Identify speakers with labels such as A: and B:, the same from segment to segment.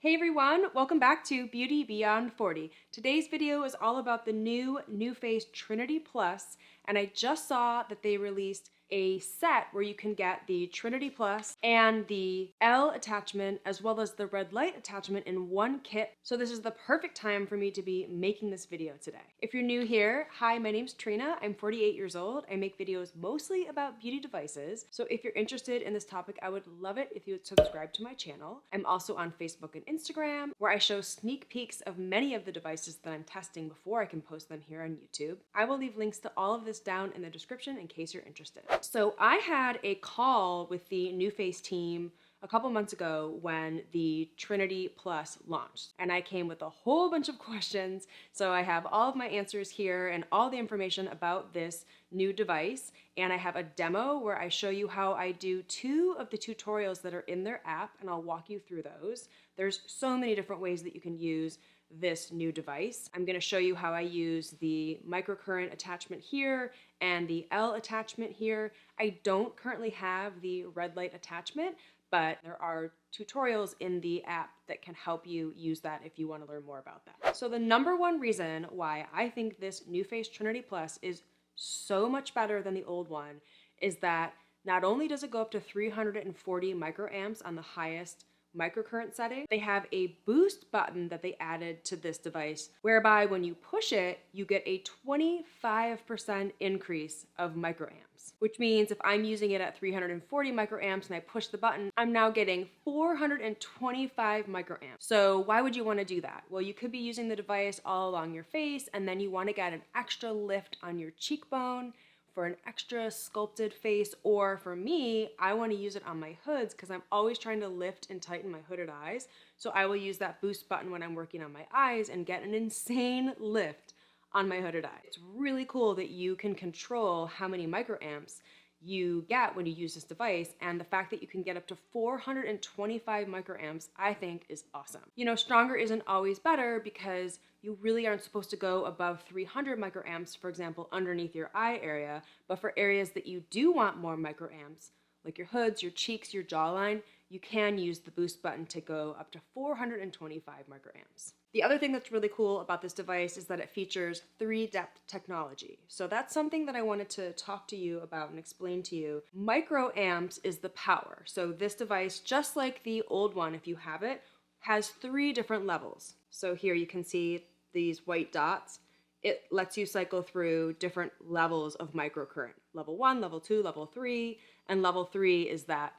A: Hey everyone, welcome back to Beauty Beyond 40. Today's video is all about the new NuFACE Trinity Plus, and I just saw that they released a set where you can get the Trinity Plus and the L attachment as well as the red light attachment in one kit. So this is the perfect time for me to be making this video today. If you're new here, hi, my name's Trina. I'm 48 years old. I make videos mostly about beauty devices. So if you're interested in this topic, I would love it if you would subscribe to my channel. I'm also on Facebook and Instagram, where I show sneak peeks of many of the devices that I'm testing before I can post them here on YouTube. I will leave links to all of this down in the description in case you're interested. So I had a call with the NuFACE team a couple months ago when the Trinity Plus launched, and I came with a whole bunch of questions. So I have all of my answers here and all the information about this new device, and I have a demo where I show you how I do 2 of the tutorials that are in their app, and I'll walk you through those. There's so many different ways that you can use this new device. I'm going to show you how I use the microcurrent attachment here and the L attachment here. I don't currently have the red light attachment, but there are tutorials in the app that can help you use that if you want to learn more about that. So the number one reason why I think this NuFACE Trinity Plus is so much better than the old one is that not only does it go up to 340 microamps on the highest microcurrent setting, they have a boost button that they added to this device, whereby when you push it, you get a 25% increase of microamps, which means if I'm using it at 340 microamps and I push the button, I'm now getting 425 microamps. So why would you want to do that? Well, you could be using the device all along your face, and then you want to get an extra lift on your cheekbone for an extra sculpted face, or for me, I want to use it on my hoods because I'm always trying to lift and tighten my hooded eyes. So I will use that boost button when I'm working on my eyes and get an insane lift on my hooded eye. It's really cool that you can control how many microamps you get when you use this device, and the fact that you can get up to 425 microamps, I think is awesome. You know, stronger isn't always better because you really aren't supposed to go above 300 microamps, for example, underneath your eye area, but for areas that you do want more microamps, like your hoods, your cheeks, your jawline, you can use the boost button to go up to 425 microamps. The other thing that's really cool about this device is that it features 3-depth technology. So that's something that I wanted to talk to you about and explain to you. Microamps is the power. So this device, just like the old one, if you have it, has 3 different levels. So here you can see these white dots. It lets you cycle through different levels of microcurrent. Level 1, level 2, level 3, and level 3 is that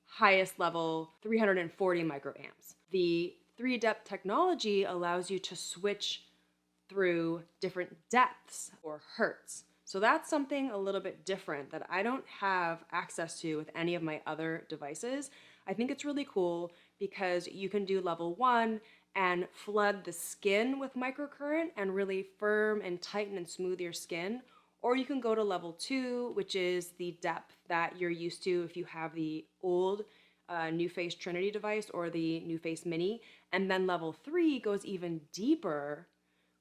A: highest level, 340 microamps. The 3-depth technology allows you to switch through different depths or hertz. So that's something a little bit different that I don't have access to with any of my other devices. I think it's really cool because you can do level 1 and flood the skin with microcurrent and really firm and tighten and smooth your skin. Or you can go to level 2, which is the depth that you're used to if you have the old NuFACE Trinity device or the NuFACE Mini. And then level 3 goes even deeper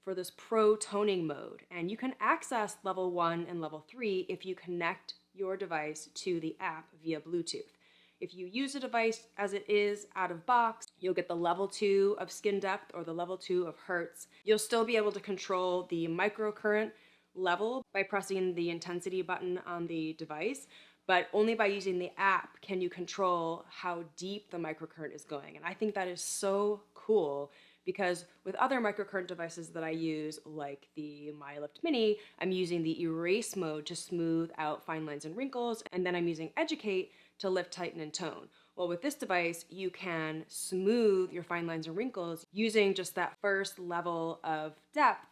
A: for this pro toning mode. And you can access level 1 and level 3 if you connect your device to the app via Bluetooth. If you use a device as it is out of box, you'll get the level 2 of skin depth or the level 2 of hertz. You'll still be able to control the microcurrent level by pressing the intensity button on the device, but only by using the app can you control how deep the microcurrent is going. And I think that is so cool because with other microcurrent devices that I use, like the MyLift Mini, I'm using the erase mode to smooth out fine lines and wrinkles, and then I'm using Educate to lift, tighten, and tone. Well, with this device, you can smooth your fine lines and wrinkles using just that first level of depth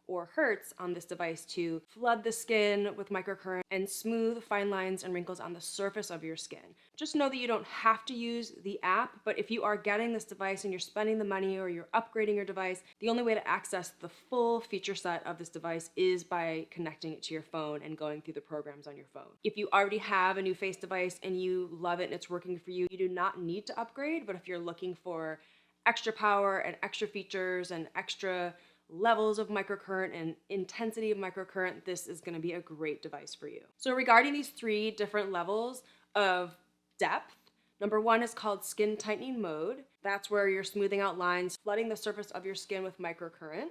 A: or hertz on this device to flood the skin with microcurrent and smooth fine lines and wrinkles on the surface of your skin. Just know that you don't have to use the app, but if you are getting this device and you're spending the money or you're upgrading your device, the only way to access the full feature set of this device is by connecting it to your phone and going through the programs on your phone. If you already have a NuFACE device and you love it and it's working for you, you do not need to upgrade, but if you're looking for extra power and extra features and extra levels of microcurrent and intensity of microcurrent, this is going to be a great device for you. So regarding these 3 different levels of depth, Number one is called skin tightening mode. That's where you're smoothing out lines, flooding the surface of your skin with microcurrent.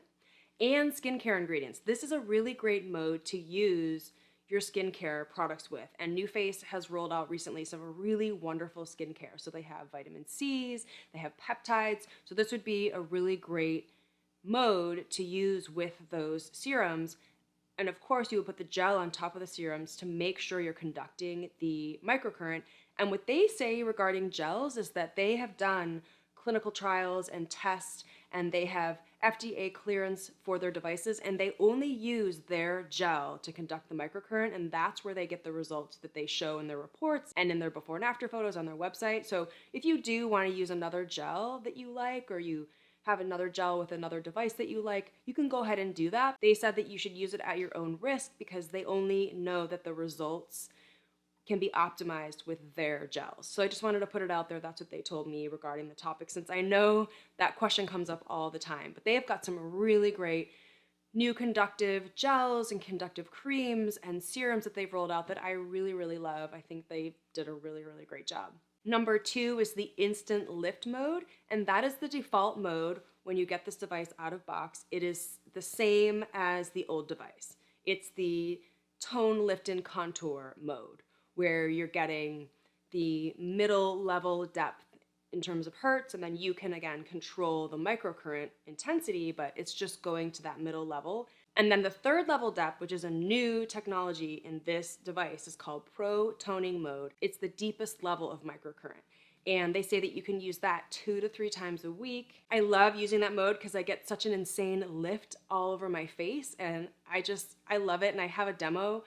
A: And skincare ingredients. This is a really great mode to use your skincare products with. And NuFACE has rolled out recently some really wonderful skincare. So they have vitamin C's, they have peptides. So this would be a really great mode to use with those serums. And of course, you would put the gel on top of the serums to make sure you're conducting the microcurrent. And what they say regarding gels is that they have done clinical trials and tests, and they have FDA clearance for their devices, and they only use their gel to conduct the microcurrent, and that's where they get the results that they show in their reports and in their before and after photos on their website. So if you do want to use another gel that you like, or you have another gel with another device that you like, you can go ahead and do that. They said that you should use it at your own risk because they only know that the results can be optimized with their gels. So I just wanted to put it out there. That's what they told me regarding the topic, since I know that question comes up all the time. But they have got some really great new conductive gels and conductive creams and serums that they've rolled out that I really, really love. I think they did a really, really great job. Number two is the instant lift mode, and that is the default mode when you get this device out of box. It is the same as the old device. It's the tone lift and contour mode, where you're getting the middle level depth in terms of hertz, and then you can again control the microcurrent intensity, but it's just going to that middle level. And then the third level depth, which is a new technology in this device, is called Pro Toning Mode. It's the deepest level of microcurrent. And they say that you can use that 2 to 3 times a week. I love using that mode because I get such an insane lift all over my face, and I love it. And I have a demo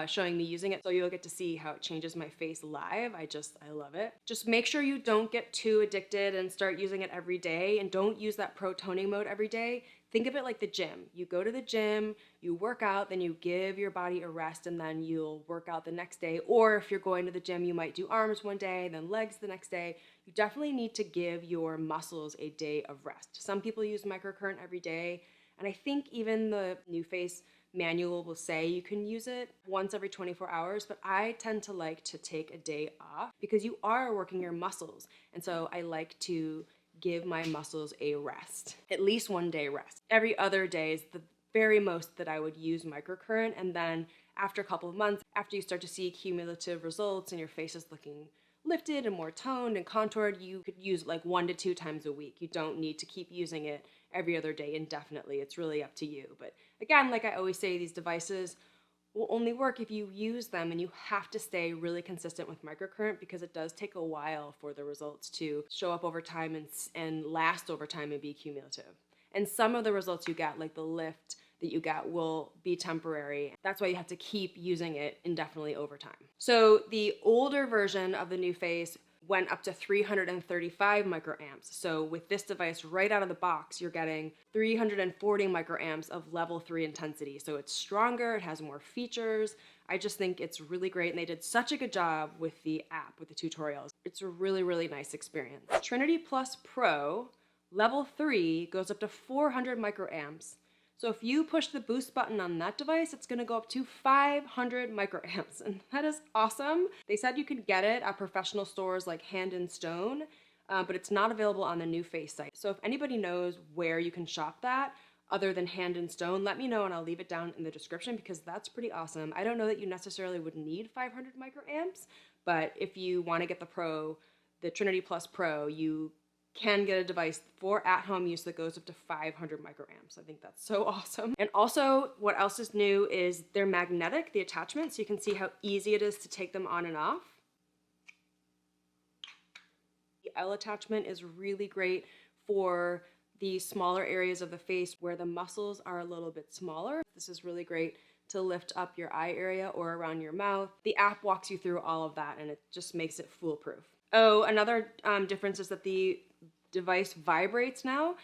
A: showing me using it, so you'll get to see how it changes my face live. I love it. Just make sure you don't get too addicted and start using it every day, and don't use that pro toning mode every day. Think of it like the gym. You go to the gym, you work out, then you give your body a rest, and then you'll work out the next day. Or if you're going to the gym, you might do arms one day, then legs the next day. You definitely need to give your muscles a day of rest. Some people use microcurrent every day, and I think even the NuFACE manual will say you can use it once every 24 hours, but I tend to like to take a day off because you are working your muscles. And so I like to give my muscles a rest, at least one day rest. Every other day is the very most that I would use microcurrent. And then after a couple of months, after you start to see cumulative results and your face is looking lifted and more toned and contoured, you could use it like 1 to 2 times a week. You don't need to keep using it every other day indefinitely. It's really up to you. But again, like I always say, these devices will only work if you use them, and you have to stay really consistent with microcurrent because it does take a while for the results to show up over time and last over time and be cumulative. And some of the results you get, like the lift that you get, will be temporary. That's why you have to keep using it indefinitely over time. So the older version of the NuFACE went up to 335 microamps. So with this device right out of the box, you're getting 340 microamps of level 3 intensity. So it's stronger, it has more features. I just think it's really great, and they did such a good job with the app, with the tutorials. It's a really, really nice experience. Trinity Plus Pro level 3 goes up to 400 microamps. So if you push the boost button on that device, it's gonna go up to 500 microamps, and that is awesome. They said you could get it at professional stores like Hand and Stone, but it's not available on the NuFACE site. So if anybody knows where you can shop that other than Hand and Stone, let me know and I'll leave it down in the description because that's pretty awesome. I don't know that you necessarily would need 500 microamps, but if you wanna get the Trinity Plus Pro, you can get a device for at-home use that goes up to 500 microamps. I think that's so awesome. And also, what else is new is they're magnetic, the attachments, so you can see how easy it is to take them on and off. The L attachment is really great for the smaller areas of the face where the muscles are a little bit smaller. This is really great to lift up your eye area or around your mouth. The app walks you through all of that, and it just makes it foolproof. Oh, another difference is that the device vibrates now,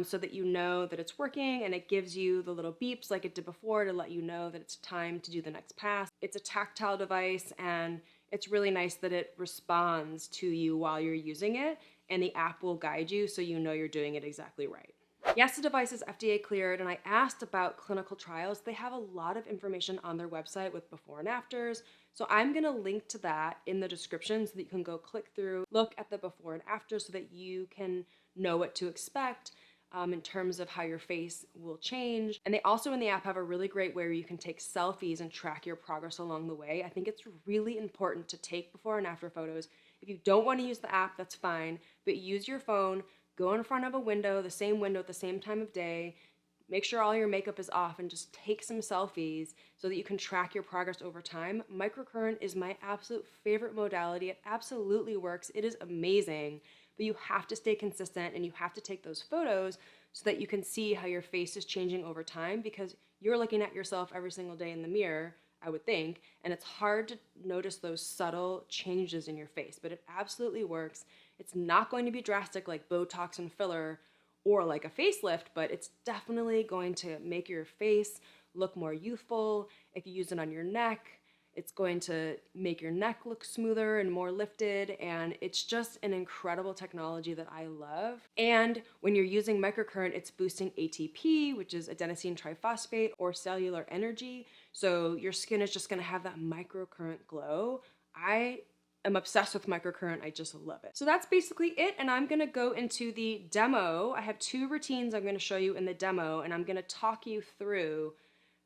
A: so that you know that it's working, and it gives you the little beeps like it did before to let you know that it's time to do the next pass. It's a tactile device, and it's really nice that it responds to you while you're using it, and the app will guide you so you know you're doing it exactly right. Yes, the device is FDA cleared, and I asked about clinical trials. They have a lot of information on their website with before and afters, So I'm gonna link to that in the description so that you can go click through, look at the before and after so that you can know what to expect in terms of how your face will change. And they also in the app have a really great way where you can take selfies and track your progress along the way. I think it's really important to take before and after photos. If you don't want to use the app, that's fine, but use your phone, go in front of a window, the same window at the same time of day, make sure all your makeup is off and just take some selfies so that you can track your progress over time. Microcurrent is my absolute favorite modality. It absolutely works. It is amazing, but you have to stay consistent and you have to take those photos so that you can see how your face is changing over time, because you're looking at yourself every single day in the mirror, I would think, and it's hard to notice those subtle changes in your face, but it absolutely works. It's not going to be drastic like Botox and filler or like a facelift, but it's definitely going to make your face look more youthful. If you use it on your neck, it's going to make your neck look smoother and more lifted, and it's just an incredible technology that I love. And when you're using microcurrent, it's boosting ATP, which is adenosine triphosphate, or cellular energy, so your skin is just gonna have that microcurrent glow. I'm obsessed with microcurrent. I just love it. So that's basically it, and I'm gonna go into the demo. I have 2 routines I'm gonna show you in the demo, and I'm gonna talk you through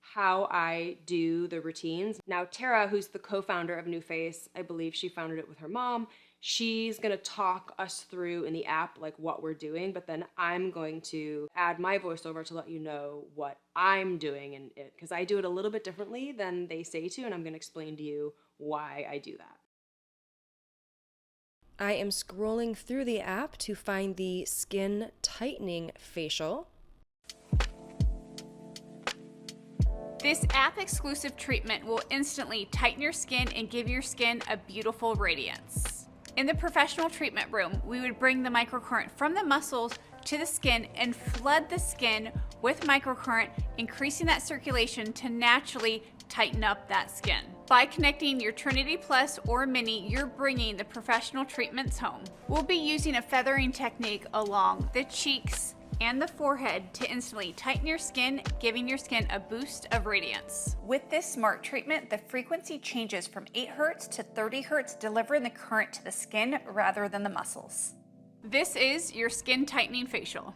A: how I do the routines. Now, Tara, who's the co-founder of NuFACE, I believe she founded it with her mom, she's gonna talk us through in the app like what we're doing, but then I'm going to add my voiceover to let you know what I'm doing in it, because I do it a little bit differently than they say to, and I'm gonna explain to you why I do that. I am scrolling through the app to find the skin tightening facial.
B: This app-exclusive treatment will instantly tighten your skin and give your skin a beautiful radiance. In the professional treatment room, we would bring the microcurrent from the muscles to the skin and flood the skin with microcurrent, increasing that circulation to naturally tighten up that skin. By connecting your Trinity Plus or Mini, you're bringing the professional treatments home. We'll be using a feathering technique along the cheeks and the forehead to instantly tighten your skin, giving your skin a boost of radiance. With this smart treatment, the frequency changes from 8 Hz to 30 Hz, delivering the current to the skin rather than the muscles. This is your skin tightening facial.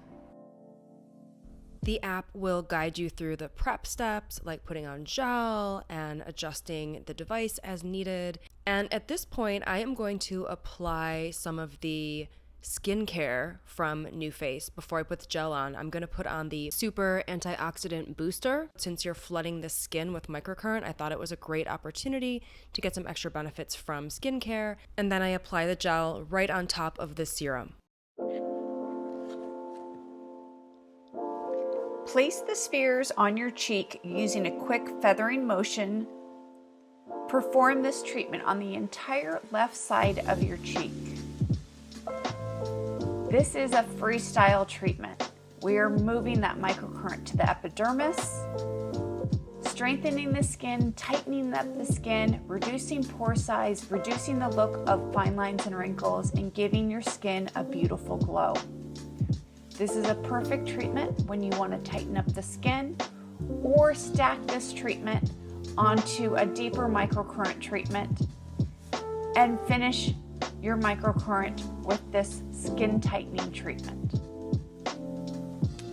A: The app will guide you through the prep steps, like putting on gel and adjusting the device as needed. And at this point, I am going to apply some of the skincare from NuFACE. Before I put the gel on, I'm going to put on the Super Antioxidant Booster. Since you're flooding the skin with microcurrent, I thought it was a great opportunity to get some extra benefits from skincare. And then I apply the gel right on top of the serum.
B: Place the spheres on your cheek using a quick feathering motion. Perform this treatment on the entire left side of your cheek. This is a freestyle treatment. We are moving that microcurrent to the epidermis, strengthening the skin, tightening up the skin, reducing pore size, reducing the look of fine lines and wrinkles, and giving your skin a beautiful glow. This is a perfect treatment when you want to tighten up the skin, or stack this treatment onto a deeper microcurrent treatment and finish your microcurrent with this skin tightening treatment.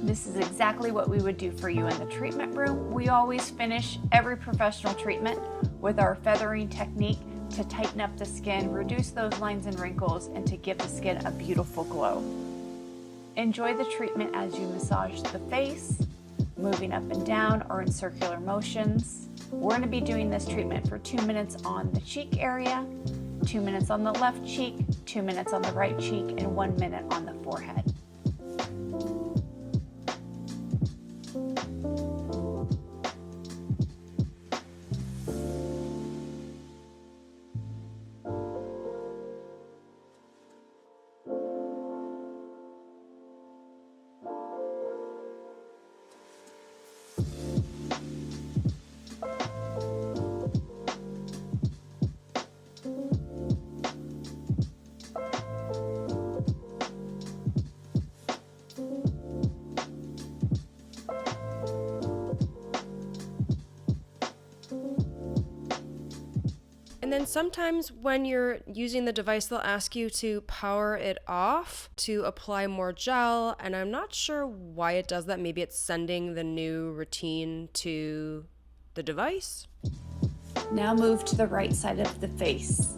B: This is exactly what we would do for you in the treatment room. We always finish every professional treatment with our feathering technique to tighten up the skin, reduce those lines and wrinkles, and to give the skin a beautiful glow. Enjoy the treatment as you massage the face, moving up and down or in circular motions. We're going to be doing this treatment for 2 minutes on the cheek area, 2 minutes on the left cheek, 2 minutes on the right cheek, and 1 minute on the forehead.
A: And sometimes when you're using the device, they'll ask you to power it off to apply more gel, and I'm not sure why it does that. Maybe it's sending the new routine to the device.
B: Now move to the right side of the face.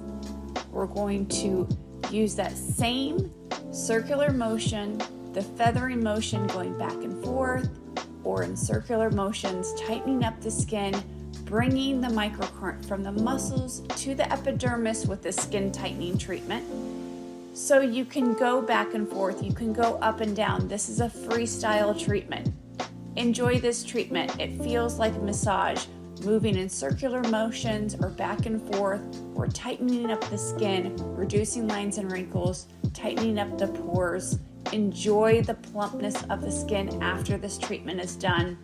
B: We're going to use that same circular motion, the feathering motion going back and forth, or in circular motions, tightening up the skin, bringing the microcurrent from the muscles to the epidermis with the skin tightening treatment. So you can go back and forth, you can go up and down. This is a freestyle treatment. Enjoy this treatment. It feels like a massage, moving in circular motions or back and forth, or tightening up the skin, reducing lines and wrinkles, tightening up the pores. Enjoy the plumpness of the skin after this treatment is done.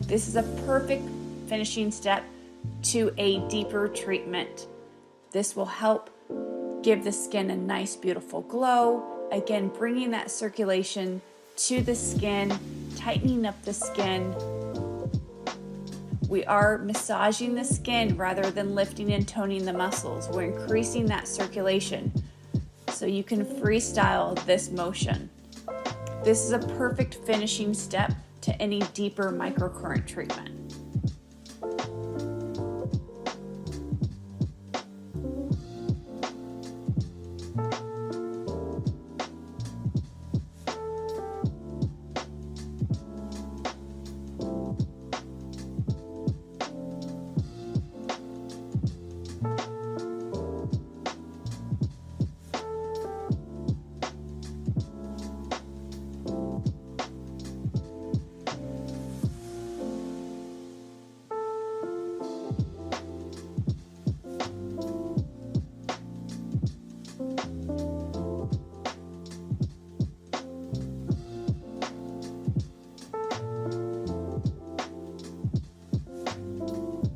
B: This is a perfect finishing step to a deeper treatment. This will help give the skin a nice, beautiful glow. Again, bringing that circulation to the skin, tightening up the skin. We are massaging the skin rather than lifting and toning the muscles. We're increasing that circulation so you can freestyle this motion. This is a perfect finishing step to any deeper microcurrent treatment.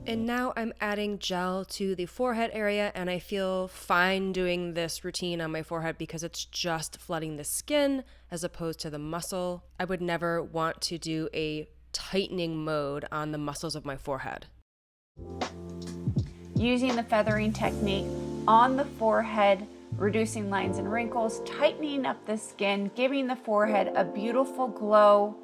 A: And now I'm adding gel to the forehead area, and I feel fine doing this routine on my forehead because it's just flooding the skin as opposed to the muscle. I would never want to do a tightening mode on the muscles of my forehead.
B: Using the feathering technique on the forehead, reducing lines and wrinkles, tightening up the skin, giving the forehead a beautiful glow.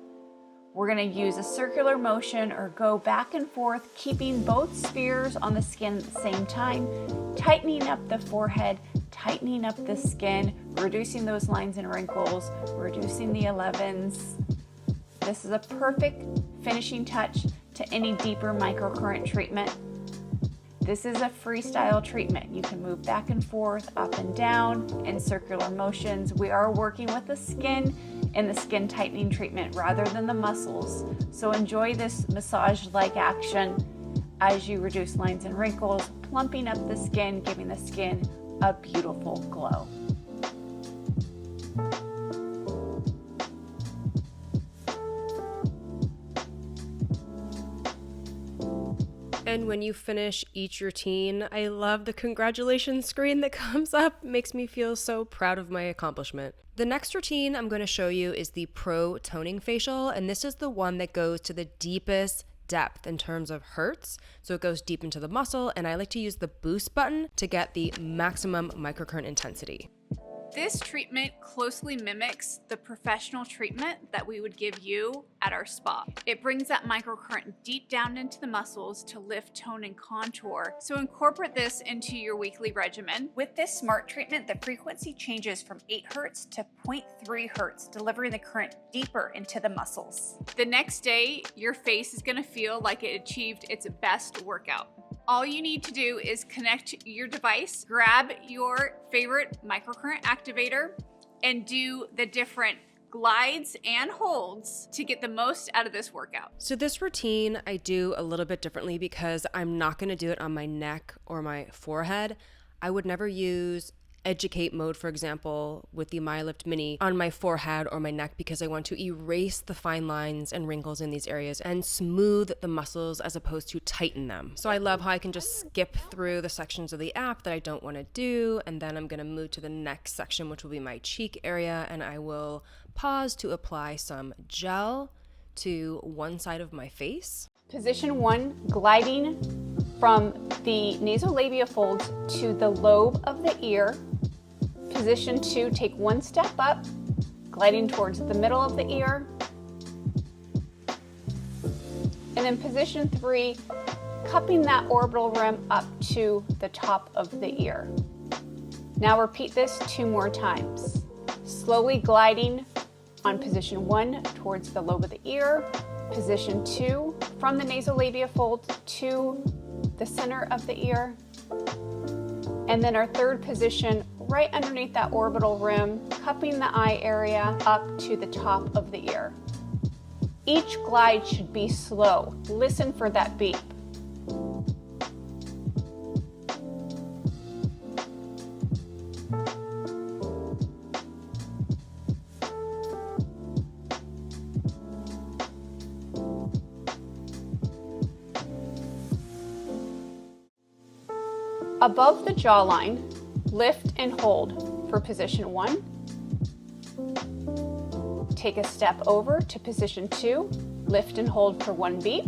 B: We're going to use a circular motion or go back and forth, keeping both spheres on the skin at the same time, tightening up the forehead, tightening up the skin, reducing those lines and wrinkles, reducing the 11s. This is a perfect finishing touch to any deeper microcurrent treatment. This is a freestyle treatment. You can move back and forth, up and down in circular motions. We are working with the skin in the skin tightening treatment rather than the muscles. So enjoy this massage-like action as you reduce lines and wrinkles, plumping up the skin, giving the skin a beautiful glow.
A: And when you finish each routine, I love the congratulations screen that comes up. It makes me feel so proud of my accomplishment. The next routine I'm going to show you is the Pro Toning Facial, and this is the one that goes to the deepest depth in terms of hertz. So it goes deep into the muscle, and I like to use the boost button to get the maximum microcurrent intensity.
C: This treatment closely mimics the professional treatment that we would give you at our spa. It brings that microcurrent deep down into the muscles to lift, tone, and contour. So incorporate this into your weekly regimen.
B: With this smart treatment, the frequency changes from 8 Hertz to 0.3 Hertz, delivering the current deeper into the muscles.
C: The next day, your face is gonna feel like it achieved its best workout. All you need to do is connect your device, grab your favorite microcurrent activator, and do the different glides and holds to get the most out of this workout.
A: So this routine I do a little bit differently because I'm not going to do it on my neck or my forehead. I would never use Educate mode, for example, with the MyLift Mini on my forehead or my neck because I want to erase the fine lines and wrinkles in these areas and smooth the muscles as opposed to tighten them. So I love how I can just skip through the sections of the app that I don't want to do, and then I'm going to move to the next section, which will be my cheek area, and I will pause to apply some gel to one side of my face.
B: Position 1, gliding from the nasolabial folds to the lobe of the ear. Position 2, take one step up, gliding towards the middle of the ear. And then position 3, cupping that orbital rim up to the top of the ear. Now repeat this 2 more times. Slowly gliding on position 1 towards the lobe of the ear, position 2 from the nasolabial fold to the center of the ear, and then our third position right underneath that orbital rim, cupping the eye area up to the top of the ear. Each glide should be slow. Listen for that beep. Above the jawline, lift and hold for position 1. Take a step over to position 2, lift and hold for 1 beep.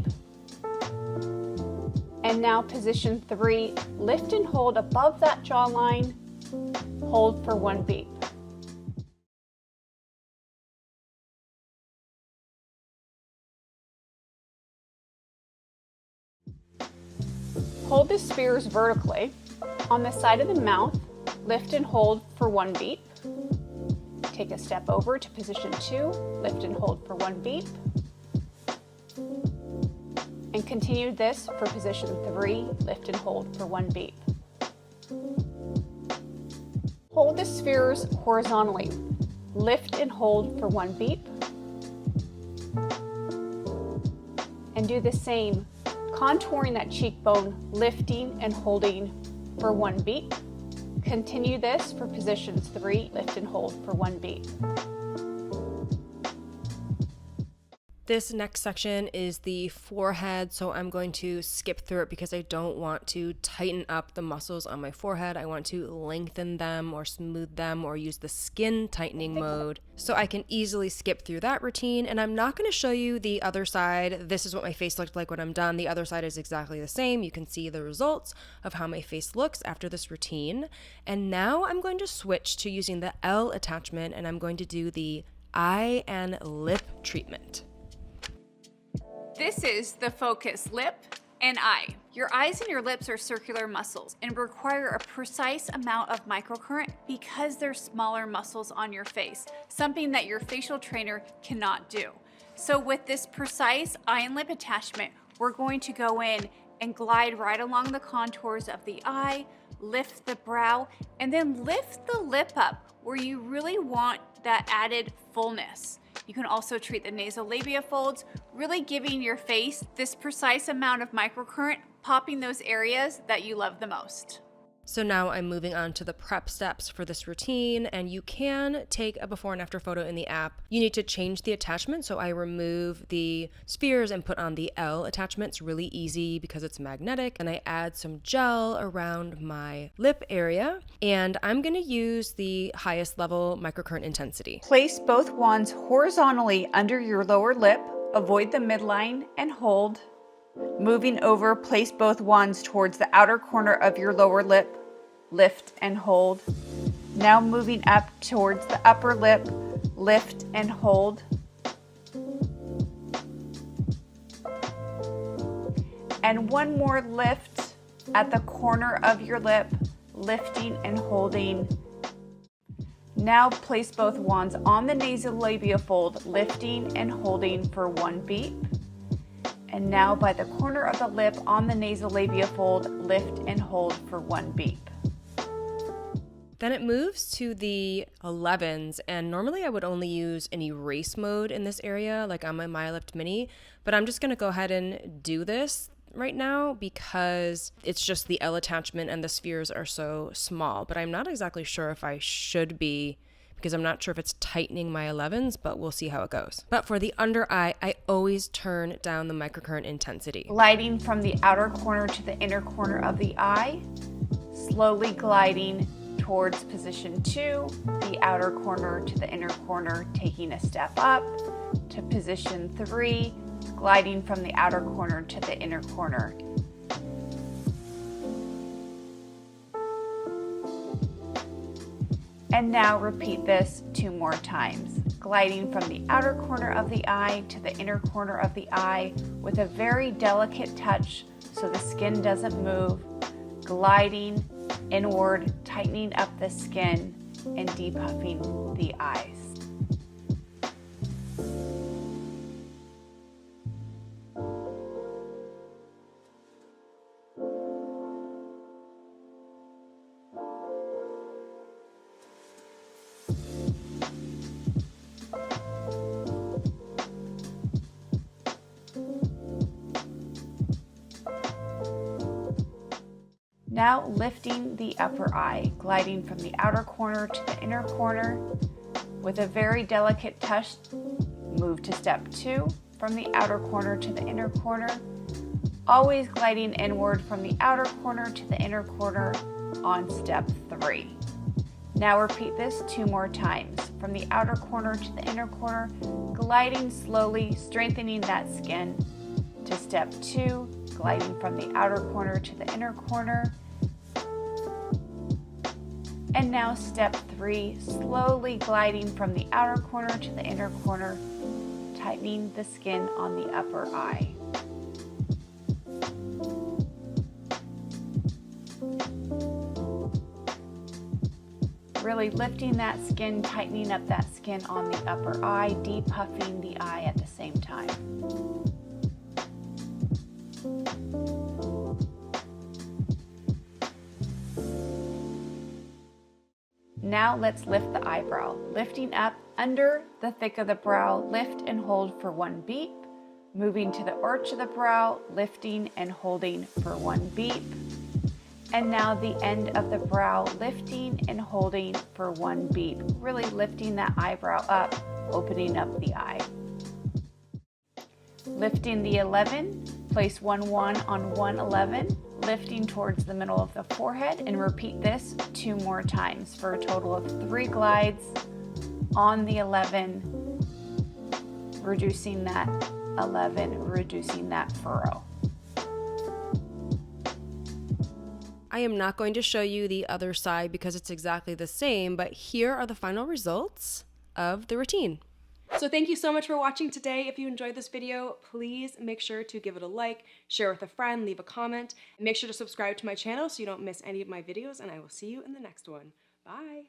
B: And now position 3, lift and hold above that jawline, hold for 1 beep. Hold the spheres vertically. On the side of the mouth, lift and hold for 1 beep. Take a step over to position 2, lift and hold for 1 beep. And continue this for position 3, lift and hold for 1 beep. Hold the spheres horizontally. Lift and hold for 1 beep. And do the same, contouring that cheekbone, lifting and holding for 1 beep. Continue this for positions 3, lift and hold for 1 beep.
A: This next section is the forehead, so I'm going to skip through it because I don't want to tighten up the muscles on my forehead. I want to lengthen them or smooth them or use the skin tightening mode. So I can easily skip through that routine, and I'm not going to show you the other side. This is what my face looked like when I'm done. The other side is exactly the same. You can see the results of how my face looks after this routine. And now I'm going to switch to using the L attachment, and I'm going to do the eye and lip treatment.
C: This is the focus lip and eye. Your eyes and your lips are circular muscles and require a precise amount of microcurrent because they're smaller muscles on your face, something that your facial trainer cannot do. So with this precise eye and lip attachment, we're going to go in and glide right along the contours of the eye, lift the brow, and then lift the lip up where you really want that added fullness. You can also treat the nasolabial folds, really giving your face this precise amount of microcurrent, popping those areas that you love the most.
A: So now I'm moving on to the prep steps for this routine, and you can take a before and after photo in the app. You need to change the attachment, so I remove the spheres and put on the L attachment. It's really easy because it's magnetic, and I add some gel around my lip area, and I'm going to use the highest level microcurrent intensity.
B: Place both wands horizontally under your lower lip, avoid the midline, and hold. Moving over, place both wands towards the outer corner of your lower lip, lift and hold. Now moving up towards the upper lip, lift and hold. And one more lift at the corner of your lip, lifting and holding. Now place both wands on the nasolabial fold, lifting and holding for 1 beep. And now by the corner of the lip on the nasolabial fold, lift and hold for 1 beep.
A: Then it moves to the 11s, and normally I would only use an erase mode in this area, like on my MyLift Mini, but I'm just going to go ahead and do this right now because it's just the L attachment and the spheres are so small, but I'm not exactly sure if I should be, because I'm not sure if it's tightening my 11s, but we'll see how it goes. But for the under eye, I always turn down the microcurrent intensity.
B: Gliding from the outer corner to the inner corner of the eye, slowly gliding towards position 2, the outer corner to the inner corner, taking a step up to position 3, gliding from the outer corner to the inner corner. And now repeat this 2 more times, gliding from the outer corner of the eye to the inner corner of the eye with a very delicate touch so the skin doesn't move, gliding inward, tightening up the skin, and depuffing the eyes. Now lifting the upper eye, gliding from the outer corner to the inner corner. With a very delicate touch, move to step 2, from the outer corner to the inner corner. Always gliding inward from the outer corner to the inner corner on step 3. Now repeat this 2 more times, from the outer corner to the inner corner, gliding slowly, strengthening that skin, to step 2, gliding from the outer corner to the inner corner. And now step 3, slowly gliding from the outer corner to the inner corner, tightening the skin on the upper eye. Really lifting that skin, tightening up that skin on the upper eye, depuffing the eye at the same time. Now let's lift the eyebrow, lifting up under the thick of the brow, lift and hold for 1 beep, moving to the arch of the brow, lifting and holding for 1 beep, and now the end of the brow, lifting and holding for 1 beep, really lifting that eyebrow up, opening up the eye. Lifting the 11, place 1 1 on 1 11, lifting towards the middle of the forehead, and repeat this 2 more times for a total of 3 glides on the 11, reducing that 11, reducing that furrow.
A: I am not going to show you the other side because it's exactly the same, but here are the final results of the routine. So thank you so much for watching today. If you enjoyed this video, please make sure to give it a like, share with a friend, leave a comment, and make sure to subscribe to my channel so you don't miss any of my videos, and I will see you in the next one. Bye.